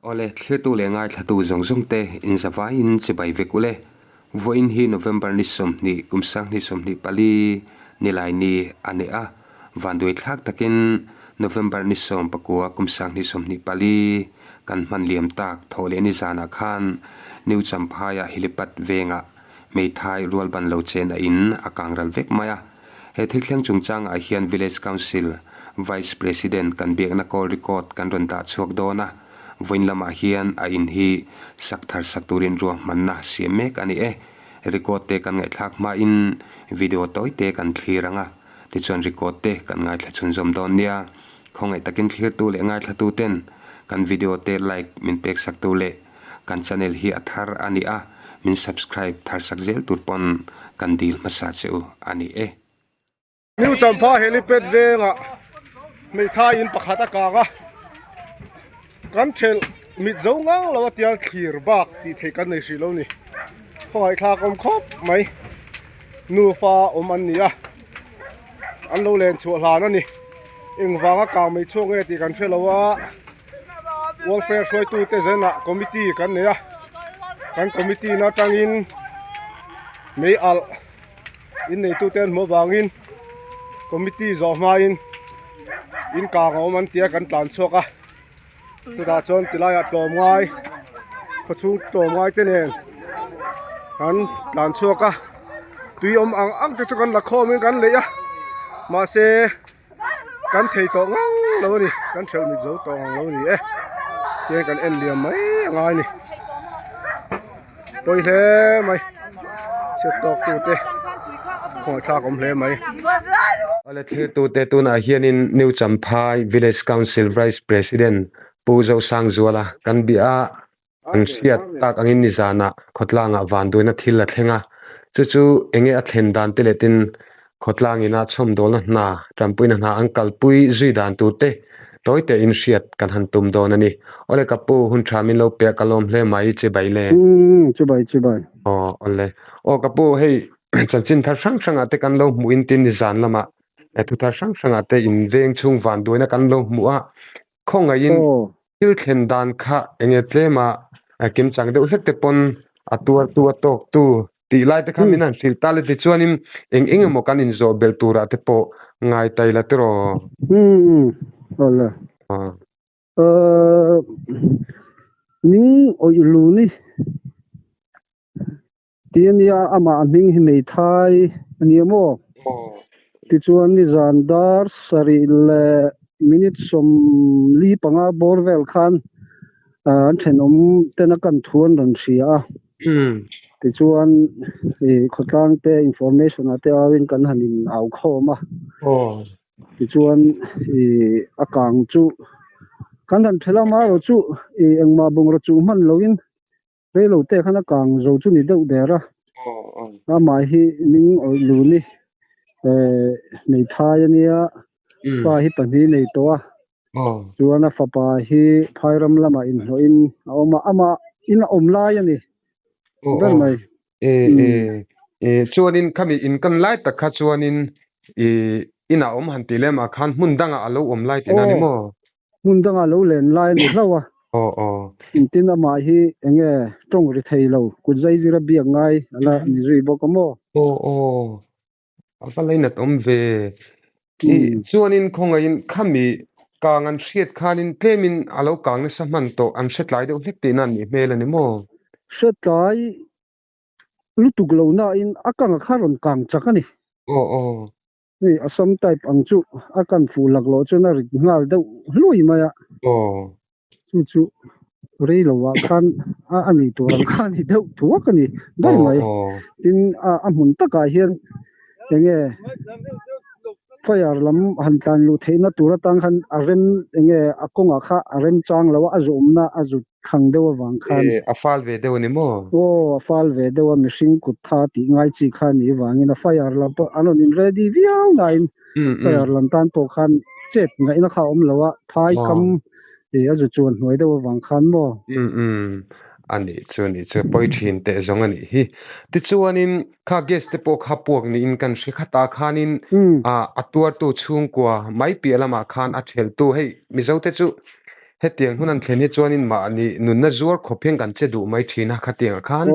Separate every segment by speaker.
Speaker 1: ole thlir tu le ngai thatu zong zong te in zawa in chibai vekule voin hi November ni somni kumsang ni somni pali nilai ni ane a vandoi thak takin November ni som pakua kumsang ni somni pali kan man liam tak thole ni zana khan new champaya hilipat venga mei thai rual ban lo chen a in akangral vek maya he thilthleng chungchang a hian village council vice president kan biak na call record kan ron ta chuak dona voin lama hian a in hi sakthar sakturin ro manna siamek ani record te kan ngai thak ma in video toy te kan thiranga ti chon record te kan ngai thla chun zom don nia khongai takin thlir tu le ngai thla tu ten kan video te like min pek sak tu le kan channel hi athar ani min subscribe thar sakjel turpon kan dil masa cheu ani
Speaker 2: New Champa helipad venga mei tha in pakhata kaga kan thel mit zongang lawa tial thir bak ti thekan nei silo ni khoi tha kom khop mai nu fa om an nia an lo len chu hlan ani engwanga ka mei chonge ti kan thelawa welfare soi tu te zena committee kan nia kan committee na tangin mei al in nei tu ten mo bangin committee zo main in ka ngoman tia kan tlan choka tu da chon tilaya tom ngai phachung tom ngai te nen kan tlan choka tui om ang te chukan la khomin kan leya ma se kan thei to ngang lo ni kan thel mi zo to ngang lo ni tia kan en liam mai ngai ni tôi thế mày sẽ tóc tu te khoi tha kom hle mai
Speaker 1: ole thlir tu te tu na hian in new champhai village council vice president puzo sangzuala kan bia ang siat tak angin ni zana khotlanga vandoina thil la thlenga chu enge a thlen dan te letin khotlangina chom dol na trampuina na angkal pui zui dan tu te toy te in siat kan han tum don ani ole kapu hun thamin lo pe kalom hle mai che bai le
Speaker 2: che bai
Speaker 1: ole kapu hei chanchin thar sang sang ate kan lo muin tin ni zan lama thu thar sang sang ate in veng chung van doina kan lo mu a khonga in til thlen dan kha enge tlema kim chang de uset te pon atuar tu tok tu ti lai te khamin an sil tale ti chuanin eng mo kan in zo bel tura te po ngai tai la tro
Speaker 2: hola ning oi lu ni tiania ama ning hi nei thai ani mo ti chuan ni zandar sari le minute som li panga borvel khan an thenom tena kan thuan ran sia ti chuan khotlang te information ate awin kan hanin au khoma ti chuan akang chu kan han thela ma ro chu engma bung ro chu man loin relo te khana kang zo chu ni deuh dera mai hi ning oi lu ni nei thai ania pa hi pani nei to chuana fapa hi phairam lama in hoin ama in om lai ani ber mai
Speaker 1: chuanin khami in kan lai tak kha chuanin ina om han ti lema khan mun danga alo om lai tin ani mo
Speaker 2: mun danga lo len lai ni hlawa intina ma hi enge tong ri thei lo ku zai zira bia ngai ala ni zui bokamo
Speaker 1: apa leina tom ve chuanin khongain khami kangan hriat khanin plemin alo kang sa man to an set lai deuh hlek tin an ni mel ani mo
Speaker 2: setai lutuk lo na in akang kharon kang chakani ni asam type ang chu akan fulak lo chuna ri ngal deuh hlui maya chu rei lo wa khan ani to ram khan hi deuh thuak ani dai mai tin a mun taka hian enge fire lam han tan lu theina tura tang khan arem enge akonga kha arem chang lawa azumna azu khang dewa wang khan
Speaker 1: afal ve dew ni mo
Speaker 2: afal ve dewa mishing kut tha ti ngai chi khan ni wangin a fire lam to anon in ready viau nine fire lam tan to khan chet ngai na kha om lawa thai kam azu chuan hnuai dewa wang khan mo
Speaker 1: ani chuni che poithin te zong ani hi ti chuanin kha guest te po kha puak ni in kan hri khata khanin atuar tu chung kwa mai pi lama khan a thel tu hei mi zo te chu he tiang hunan thlen hi chuan in ma ni nun na zuar khophiang kan che du mai thina kha tiang khan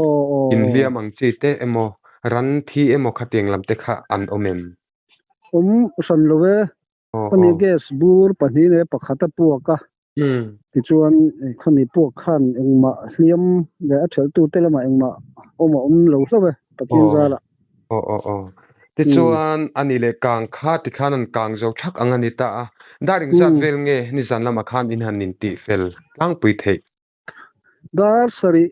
Speaker 1: in liam ang chi te emo ran thi emo kha tiang lam te kha an omem
Speaker 2: san lowe khami gas bur pani ne pakhata puaka ti chuan khami puak khan engma hliam le a thel tu telama engma oma lo sawe patien zala
Speaker 1: ti chuan ani le kang kha ti khan an kang zo thak angani ta a daring zat vel nge ni zan lama khan in han in ti fel tlang pui thei
Speaker 2: dar sari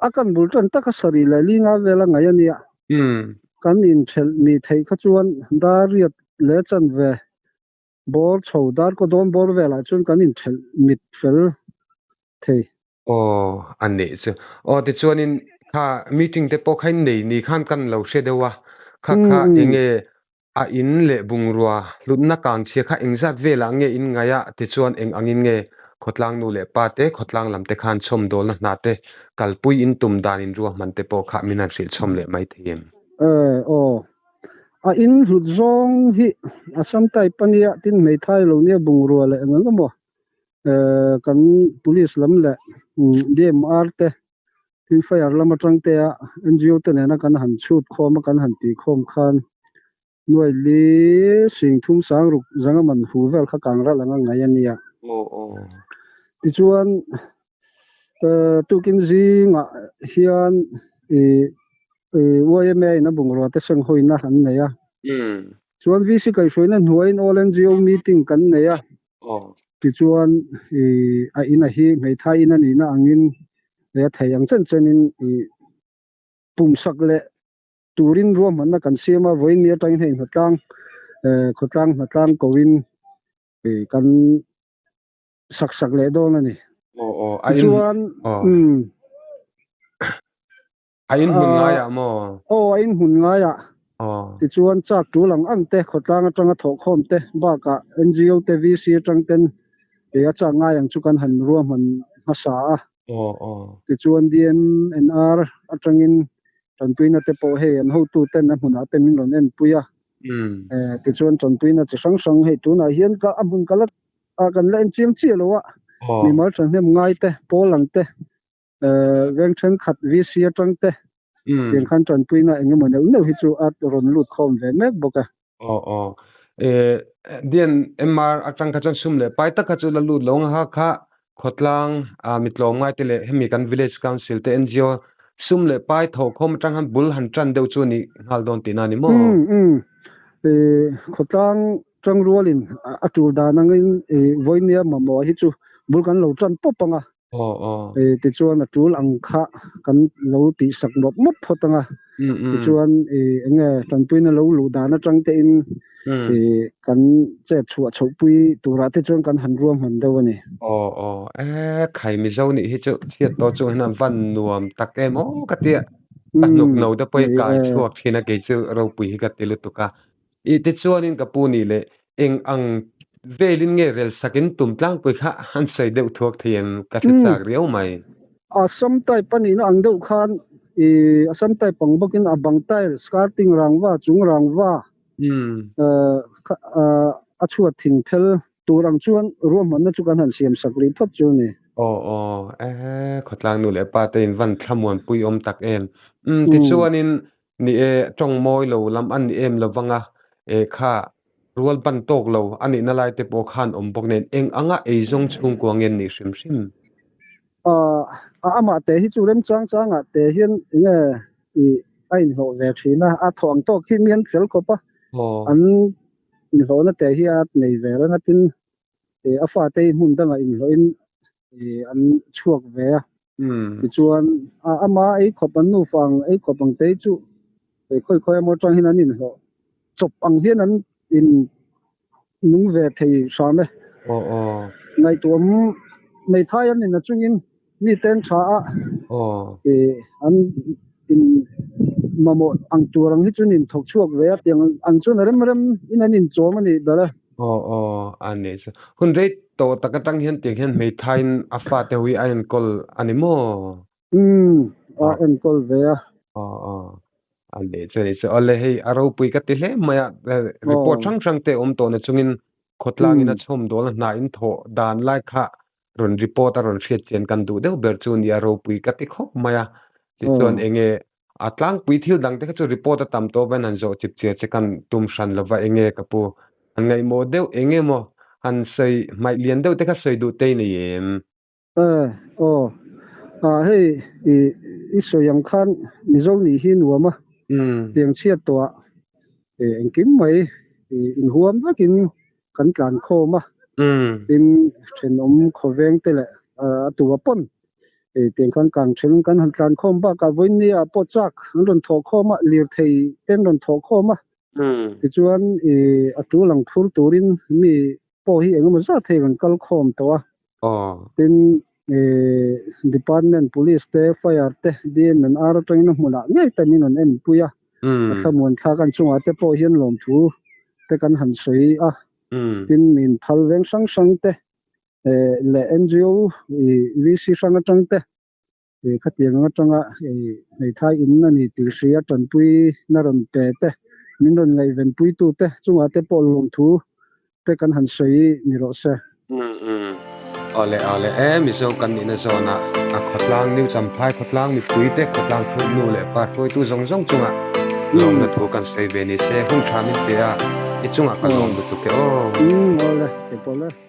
Speaker 2: akan bultan taka sari la linga vela ngayania kan in thel mi thei kha chuan dariat le chan ve bor chho dar ko don bor vela chuan kan in thel mit fel thei
Speaker 1: ani chu ti chuan in kha meeting te po khain nei ni khan kan lo she dewa kha inge a in le bungrua lutna kang che kha engzat vela nge in ngaya ti chuan eng angin nge khotlang nu le pa te khotlang lam te khan chom dol na te kalpui in tum dan in ruwa man te po kha minan sil chom le mai thiem
Speaker 2: a in rut zong hi asam tai pania tin mei thai lo ne bungrua le ngamo kan police lam le DMR te tin fire lam atang te a NGO te na kan han chut khom kan han ti khom khan nuai li sing thum sang ruk zanga man hu vel kha kangra langa ngayania ti chuan tukin zinga hian YMA na bungrua te sang hoina han neya chuan VC kai hroina hnuain all NGO meeting kan neya ti chuan a ina hi mei thai in ani na angin le thei ang chen chen in pumsak le turin ruam man na kan siama voin nia tang hei khotang kowin kan sak le don ani chuan
Speaker 1: ain hun nga ya mo
Speaker 2: ain hun nga ya ti chuan chak tu lang an te khotang atanga tho khom te ba ka NGO te VC atang ten a cha nga yang chu kan han ruam man hasa ti chuan DNR atangin tantuina te po he an ho tu ten na huna te min lon en puya ti chuan tantuina chi sang he tu na hian ka amun kalat a kan la en chiam chi lowa mi mar chan hem ngai te polang te veng chen khat VC atang te tiang khan tantuina engemaw no hi chu at ron lut khom ve mek boka
Speaker 1: dian MR atang ka chan sum le pai ta ka chu la lut long ha kha khotlang mitlom ngai te le hemi kan village council te NGO sum le pai tho khom tang han bul han tran deu chu ni ngal don ti na ni mo
Speaker 2: khotlang tang rualin atur danangin voinia mamo hi chu bul kan lo tran popanga ti chuan atul angkha kan lo ti sak mop photanga ti chuan enge tanpuina lo lu dana tang te in kan che chua chopui tura te chuan kan han ruam han dewani
Speaker 1: khai mi zo ni hi chu thiat to chu hinan van nuam tak em ka tia kanuk no da poi kai chuak thina ke chu ro pui hi ka tilu tuka ti chuan in ka pu ni le eng ang velin nge rel sakin tum tlang pui kha han sei deuh thuak thiam ka thachak riau mai
Speaker 2: asam tai pani na ang deuh khan asam tai pangbokin abang tai starting rangwa chung rangwa a chuat thing thel turang chuan ruam man na chu kan han siam sakri thot chu ni
Speaker 1: khotlang nu le pa te in van thamuan pui om tak en ti chuan in ni tong moi lo lam an ni em lawanga kha rual ban tok lo ani na lai te po khan om bok nen eng anga eizong chung kuangen ni hrim
Speaker 2: ama te hi chu rem chang te hian nge ain ho ve thina a thong to khi mian fel ko pa an in ho na te hi at nei ve la tin a fa te mun danga in ho in an chuak ve ti chuan ama ei khopan nu fang ei khopang te chu khoi mo tang hin an in ho chop ang hian an in nung ve thei same ngai tuam nei thai an in achungin mi ten tha an in mamo ang turang hi chunin thok chuak ve tiang ang chun rem in an in chom ani dala
Speaker 1: ani hun rei to takatang hian tiang hian mei thain afa te hui an kol animo
Speaker 2: an kol ve
Speaker 1: ale chei so ole hei aro pui ka ti hle maya report sang te om to na chungin khotlang ina chom dol na in tho dan lai kha ron report a ron hriat chen kan du deuh ber chu ni a ro pui ka ti khop mai a ti chuan enge atlang pui thil dang te chu report a tam to ban an zo chip che kan tum hran lova enge ka pu an ngai mo deuh enge mo an sei mai lian deuh te kha sei du te ni em
Speaker 2: hei i soyang khan mi zo ni hi nuama tiang chiat to en kim mai in huam takin kan tlan khoma tin then om khoveng te le atuwa pon tiang khan kang then kan han tlan khom ba ka voin ni a po chak ron tho khoma lir thei ten ron tho khoma ti chuan atu lang thur turin mi po hi engemaw za thei kan kal khom to a tin department police te fire te dn ar train no mula ngai tanin on en puya samuan tha kan chunga te po hian lom thu te kan han soi a tin min phal veng sang sang te le ngo vc sang atang te khatiang atanga nei thai in ani tilsia tan pui na ron te te min ron ngai ven pui tu te chunga te po lom thu te kan han soi ni ro se
Speaker 1: ole mi so kan ni na zona a khotlang ni champhai khotlang ni pui te khotlang thu nu le pa thoi tu zong zong chunga lom na thu kan sei ve ni se hun thamin te a i chunga kan lom du tu ke ole
Speaker 2: te pole